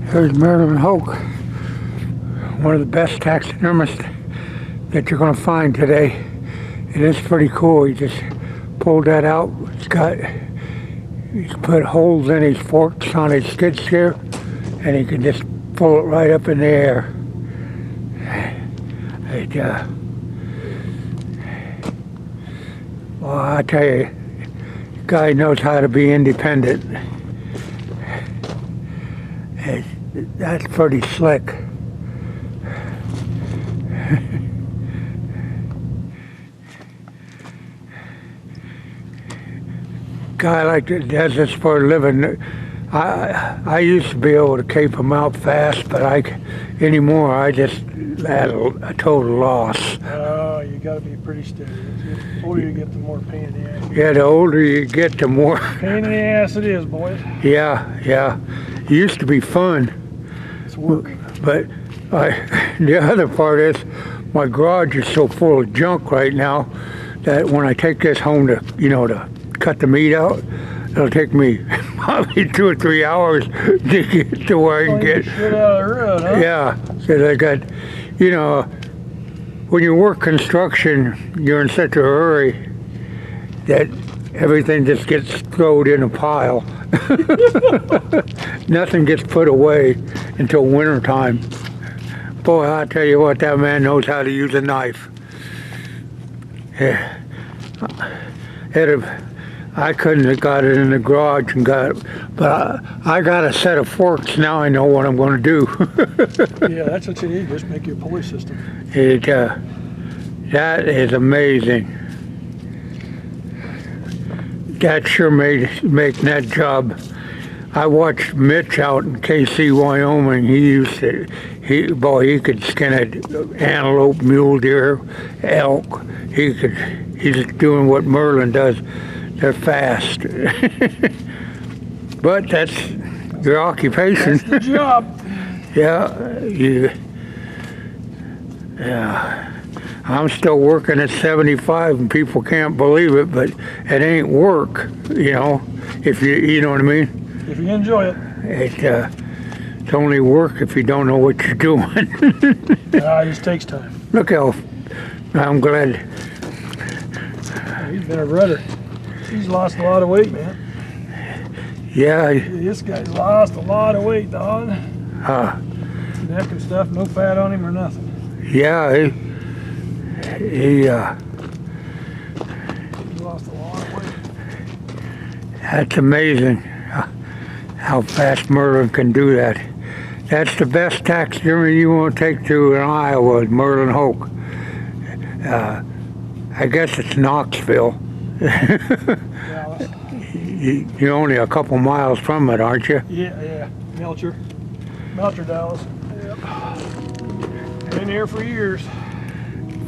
Here's Marilyn Hoke, one of the best taxidermists that you're going to find today. It is pretty cool. He just pulled that out. He's put holes in his forks on his skid steer, and he can just pull it right up in the air. Well, I tell you, the guy knows how to be independent. That's pretty slick. Guy like that does this for a living. I used to be able to cape them out fast, but anymore I just at a total loss. Oh, you got to be pretty steady. The older you get, the more pain in the ass. Yeah, the older you get, the more pain in the ass it is, boys. Yeah. It used to be fun. It's work. But the other part is, my garage is so full of junk right now that when I take this home to cut the meat out, it'll take me probably 2 or 3 hours to get to where I can get shit out of the road, huh? Yeah, because I got, when you work construction, you're in such a hurry that everything just gets thrown in a pile. Nothing gets put away until winter time. Boy, I tell you what, that man knows how to use a knife. Yeah. I couldn't have got it in the garage and got it, but I got a set of forks. Now I know what I'm going to do. Yeah, that's what you need. Just make your pulley system. That is amazing. That sure making that job. I watched Mitch out in KC, Wyoming. He could skin an antelope, mule deer, elk. He's doing what Merlin does. They're fast. But that's your occupation. That's the job. Yeah. I'm still working at 75 and people can't believe it, but it ain't work, if you know what I mean? If you enjoy it. It's only work if you don't know what you're doing. It just takes time. Look how, I'm glad. He's been a rudder. He's lost a lot of weight, man. Yeah. This guy's lost a lot of weight, dog. Neck and stuff, no fat on him or nothing. Yeah, he lost a lot of weight. That's amazing how fast Merlin can do that. That's the best taxidermy you want to take to in Iowa, is Merlin Hoke. I guess it's Knoxville. You're only a couple miles from it, aren't you? Yeah. Melcher, Dallas. Yep. Been here for years.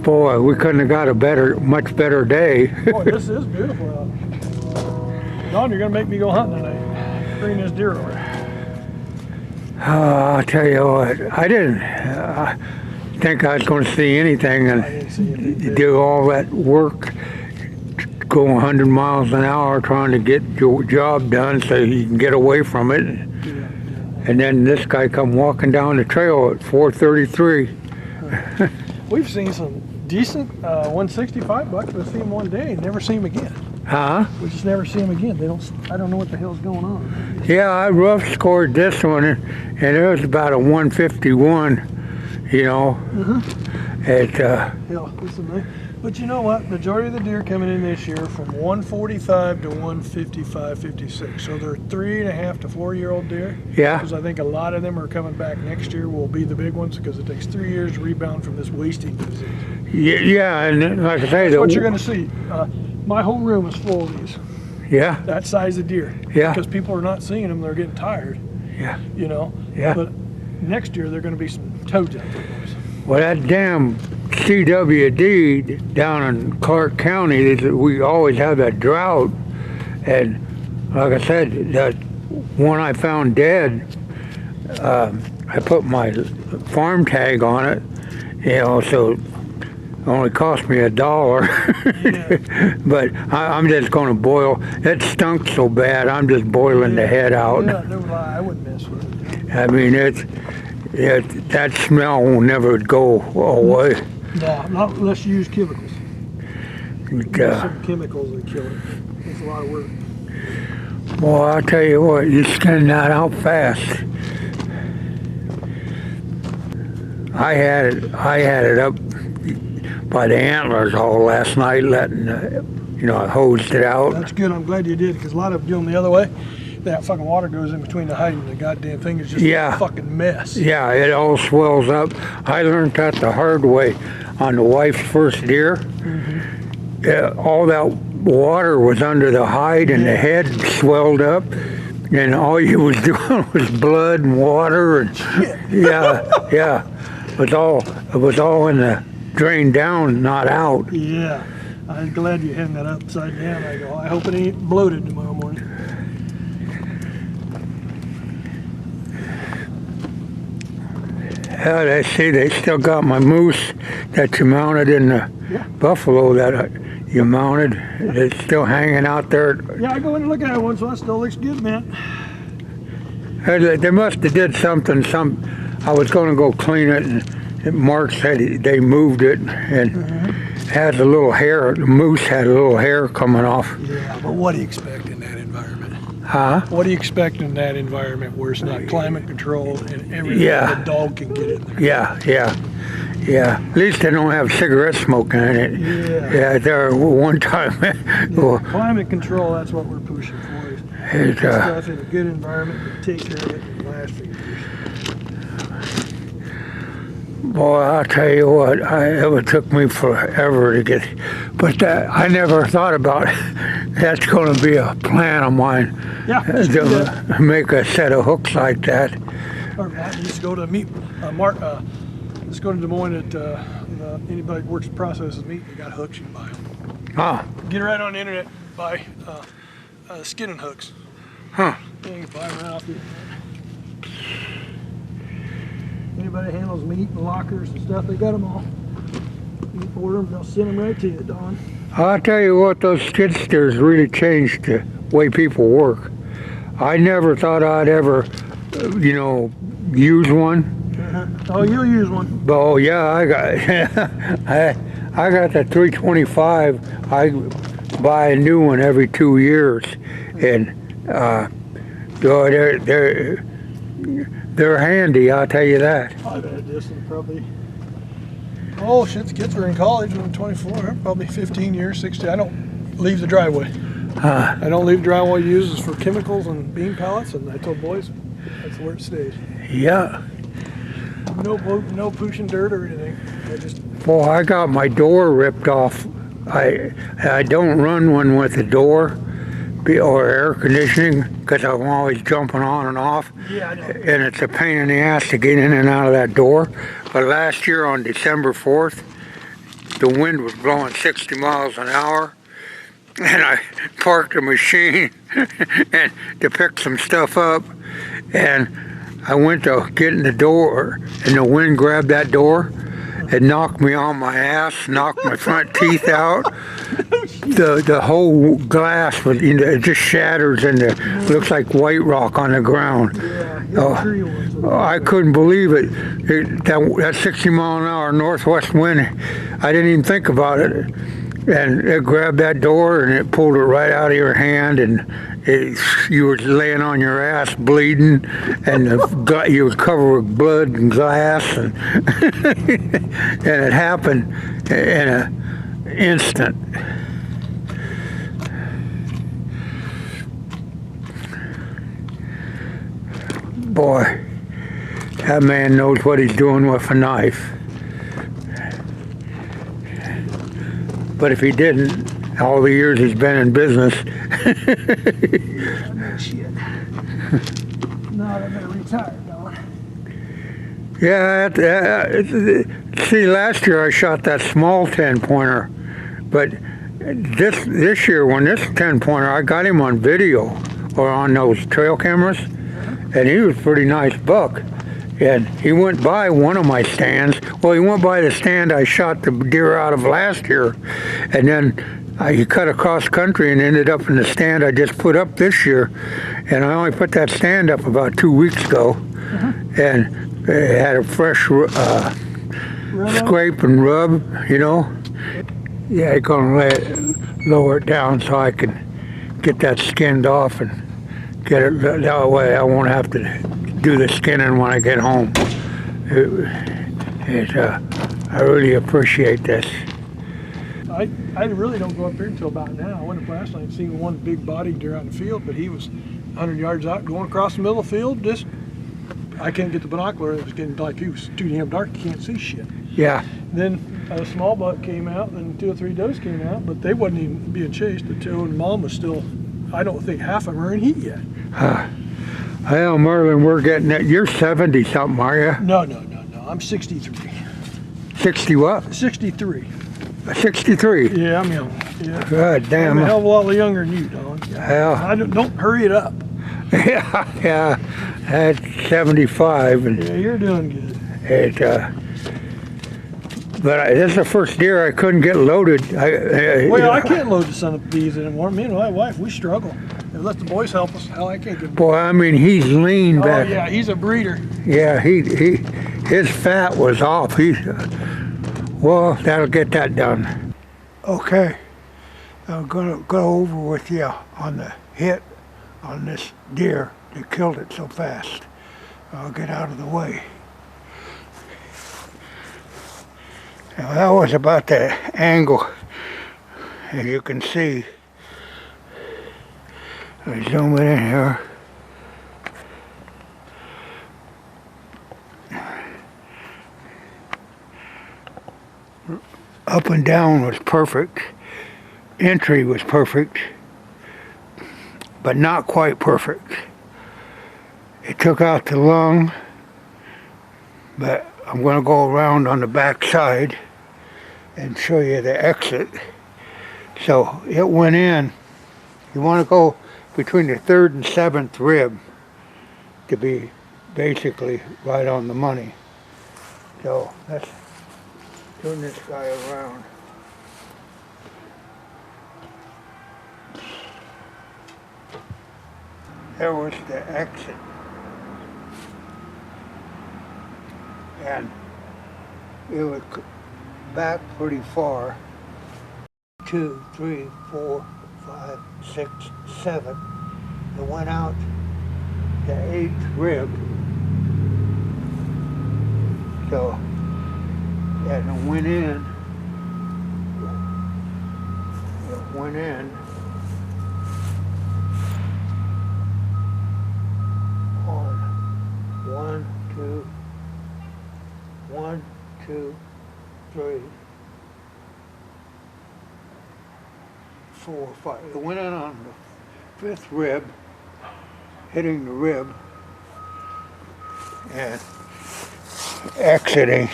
Boy, we couldn't have got a much better day. Boy, this is beautiful out here. Don, you're gonna make me go hunting tonight. Bring this deer over. I'll tell you what, I didn't think I was going to see anything, and do all that work, go 100 miles an hour trying to get your job done so you can get away from it. And then this guy come walking down the trail at 4:33. We've seen some decent 165 bucks, but see him one day and never see him again. Huh? We just never see him again. I don't know what the hell's going on. Yeah, I rough scored this one, and it was about a 151. But you know what? Majority of the deer coming in this year from 145 to 155, 56. So they're 3.5 to 4 year old deer. Yeah. Because I think a lot of them are coming back next year will be the big ones, because it takes 3 years to rebound from this wasting disease. Yeah, and like I say, that's what you're going to see. My whole room is full of these. Yeah. That size of deer. Yeah. Because people are not seeing them; they're getting tired. Yeah. Yeah. But next year they're going to be some toads out there, boys. Well, that damn CWD down in Clark County, we always have that drought, and like I said, that one I found dead, I put my farm tag on it, so Only cost me $1. Yeah. But I'm just going to boil. It stunk so bad, I'm just boiling the head out. Yeah, no lie, I wouldn't mess with it. I mean, that smell will never go away. No, not unless you use chemicals. But, Some chemicals that kill it. It's a lot of work. boy, I tell you what, you skin that out fast. I had it up by the antlers all last night, letting, I hosed it out. That's good. I'm glad you did, because a lot of them do them the other way. That fucking water goes in between the hide and the goddamn thing is just a fucking mess. Yeah, it all swells up. I learned that the hard way on the wife's first deer. Mm-hmm. All that water was under the hide and the head swelled up, and all you was doing was blood and water and yeah. It was all in the drain down, not out. Yeah. I'm glad you hung that upside down. I hope it ain't bloated tomorrow morning. Yeah, they still got my moose that you mounted in the buffalo that you mounted. It's still hanging out there. Yeah, I go in and look at it once, so it still looks good, man. They must have did something. I was going to go clean it, and Mark said they moved it and had a little hair. The moose had a little hair coming off. Yeah, but what do you expect in that environment? Huh? What do you expect in that environment where it's not climate controlled and everything Yeah. a dog can get in there? Yeah. At least they don't have cigarette smoking in it. Yeah. There one time. Yeah, climate control, that's what we're pushing for. Is It's, stuff in a good environment, and take care of it, and last for years. Boy, I'll tell you what, it took me forever to get, but I never thought about that's going to be a plan of mine. Yeah. To make a set of hooks like that. Or Matt needs to go to meet Mark. Let's go to Des Moines at anybody that works and processes meat. They got hooks, you can buy them. Huh? Get right on the internet, buy skinning hooks. Huh? Yeah, you can buy them right off the internet. Anybody that handles meat and lockers and stuff, they got them all. You order them, they'll send them right to you, Don. I'll tell you what, those skid steers really changed the way people work. I never thought I'd ever, use one. Oh, you'll use one. Oh yeah, I got I got the 325. I buy a new one every 2 years, and they're handy. I'll tell you that. I've had this one probably. Oh shit, the kids were in college when I'm 24. Probably 15 years, 16. I don't leave the driveway. I don't leave the driveway used for chemicals and bean pellets, and I told boys that's where it stays. Yeah. No pushing dirt or anything. Boy, I got my door ripped off. I don't run one with a door or air conditioning because I'm always jumping on and off. Yeah, I know. And it's a pain in the ass to get in and out of that door. But last year on December 4th, the wind was blowing 60 miles an hour. And I parked the machine and to pick some stuff up, and I went to get in the door, and the wind grabbed that door and knocked me on my ass, knocked my front teeth out. The whole glass was, it just shatters and it looks like white rock on the ground. I couldn't believe it. That 60 mile an hour northwest wind, I didn't even think about it. And it grabbed that door and it pulled it right out of your hand, and you were laying on your ass bleeding, and you were covered with blood and glass, and, and it happened in an instant. Boy, that man knows what he's doing with a knife. But if he didn't, all the years he's been in business. Shit. No, I better retire, Don. Yeah, see, last year I shot that small 10-pointer, but this year when this 10-pointer, I got him on video or on those trail cameras, and he was a pretty nice buck. And he went by one of my stands. Well, he went by the stand I shot the deer out of last year, and then he cut across country and ended up in the stand I just put up this year. And I only put that stand up about 2 weeks ago, and it had a fresh scrape and rub, you know. Yeah, I'm gonna lower it down so I can get that skinned off and get it that way. I won't have to do the skinning when I get home. I really appreciate this. I really don't go up here until about now. I went up last night and seen one big body deer out in the field, but he was 100 yards out going across the middle of the field. Just I couldn't get the binocular. It was getting like it was too damn dark. You can't see shit. Yeah. Then a small buck came out, and 2 or 3 does came out, but they wasn't even being chased. The two and mom was still. I don't think half of them are in heat yet. Well, Merlin, we're getting it. You're 70 something, are you? No. I'm 63. 60 what? 63. 63. Yeah, I'm young. Yeah. God damn. I'm a hell of a lot younger than you, Don. Hell. I don't hurry it up. Yeah. At 75, and Yeah, you're doing good. but this is the first deer I couldn't get loaded. Well, I can't load the son of these anymore. Me and my wife, we struggle. And let the boys help us. Hell, I can't get. Boy, I mean, he's lean back. Oh yeah, he's a breeder. Yeah, his fat was off. Well, that'll get that done. Okay, I'm gonna go over with you on the hit on this deer that killed it so fast. I'll get out of the way. Now that was about the angle, as you can see. I zoom it in here. Up and down was perfect. Entry was perfect, but not quite perfect. It took out the lung, but I'm going to go around on the back side and show you the exit. So it went in. You want to go between the 3rd and 7th rib to be basically right on the money. So let's turn this guy around. There was the exit. And it was back pretty far. 2, 3, 4, 5, 6, 7. It went out the 8th rib. So, and it went in. It went in. On 1, 2, 1, 2, 3, 4, 5. It went in on the 5th rib, hitting the rib, and exiting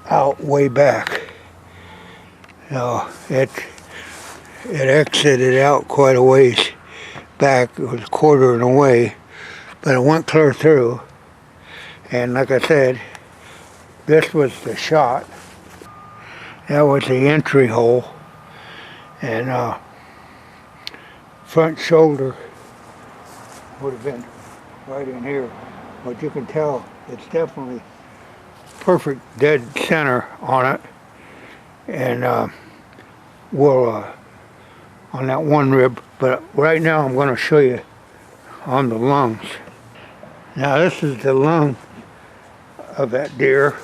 out way back. Now it exited out quite a ways back. It was a quarter of the way, but it went clear through. And like I said, this was the shot. That was the entry hole. And front shoulder would have been right in here. But you can tell it's definitely perfect dead center on it. And we'll on that one rib. But right now I'm going to show you on the lungs. Now this is the lung of that deer.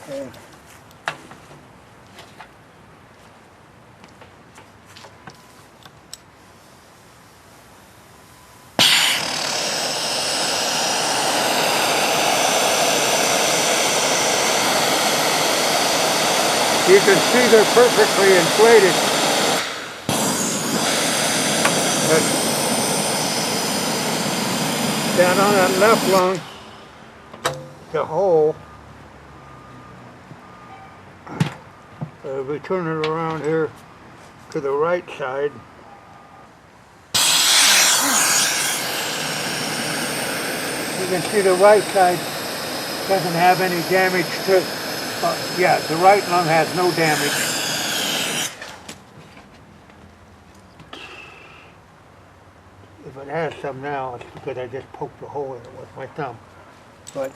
And you can see they're perfectly inflated. But down on that left lung, the hole, we turn it around here to the right side. can see the right side doesn't have any damage to, yeah, the right lung has no damage. If it has some now, it's because I just poked a hole in it with my thumb. But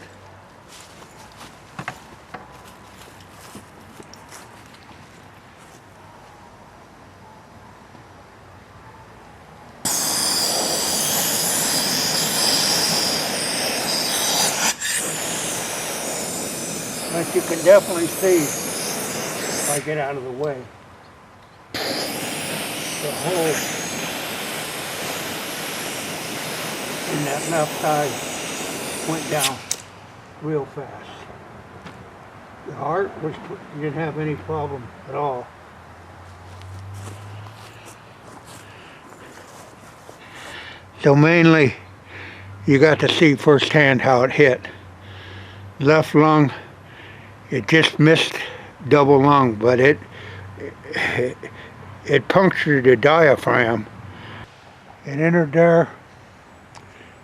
but you can definitely see, if I get out of the way, the hole in that left side went down real fast. The heart was, you didn't have any problem at all. So mainly, you got to see firsthand how it hit. Left lung, it just missed double lung, but it punctured the diaphragm. It entered there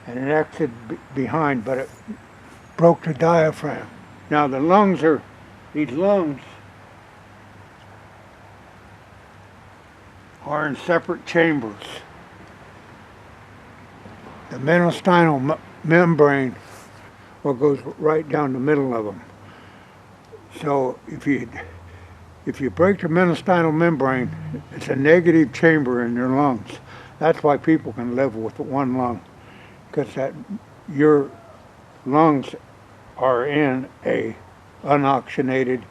and it exited behind, but it broke the diaphragm. Now the lungs are, these lungs are in separate chambers. The mediastinal membrane goes right down the middle of them. So if you break the mediastinal membrane, it's a negative chamber in your lungs. That's why people can live with one lung, because that your lungs are in a unoxygenated,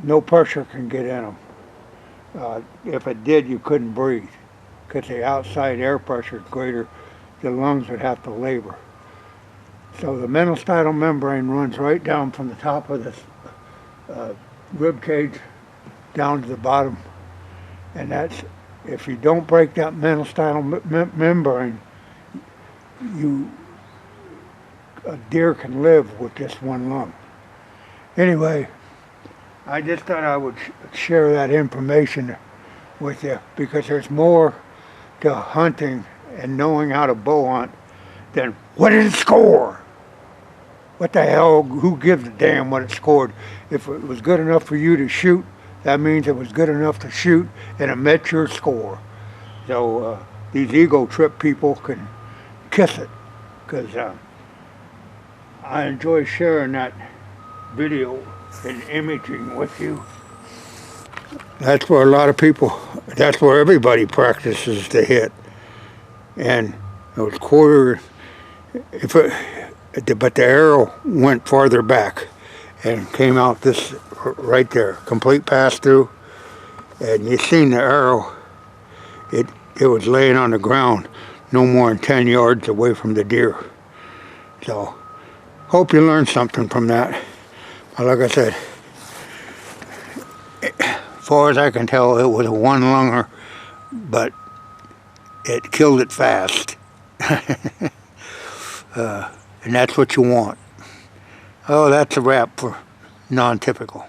no pressure can get in them. If it did, you couldn't breathe, because the outside air pressure is greater. The lungs would have to labor. So the mediastinal membrane runs right down from the top of this rib cage down to the bottom, and that's, if you don't break that mediastinal membrane, a deer can live with just one lung. Anyway, I just thought I would share that information with you, because there's more to hunting and knowing how to bow hunt than what did it score? What the hell, who gives a damn what it scored? If it was good enough for you to shoot, that means it was good enough to shoot and it met your score. So these ego trip people can kiss it, because I enjoy sharing that video and imaging with you. That's where a lot of people, that's where everybody practices to hit. And it was quarter, but the arrow went farther back and came out this right there, complete pass through. And you seen the arrow, it was laying on the ground no more than 10 yards away from the deer. So hope you learned something from that. But like I said, as far as I can tell, it was a one-lunger, but it killed it fast. And that's what you want. Oh, that's a wrap for Non-Typical.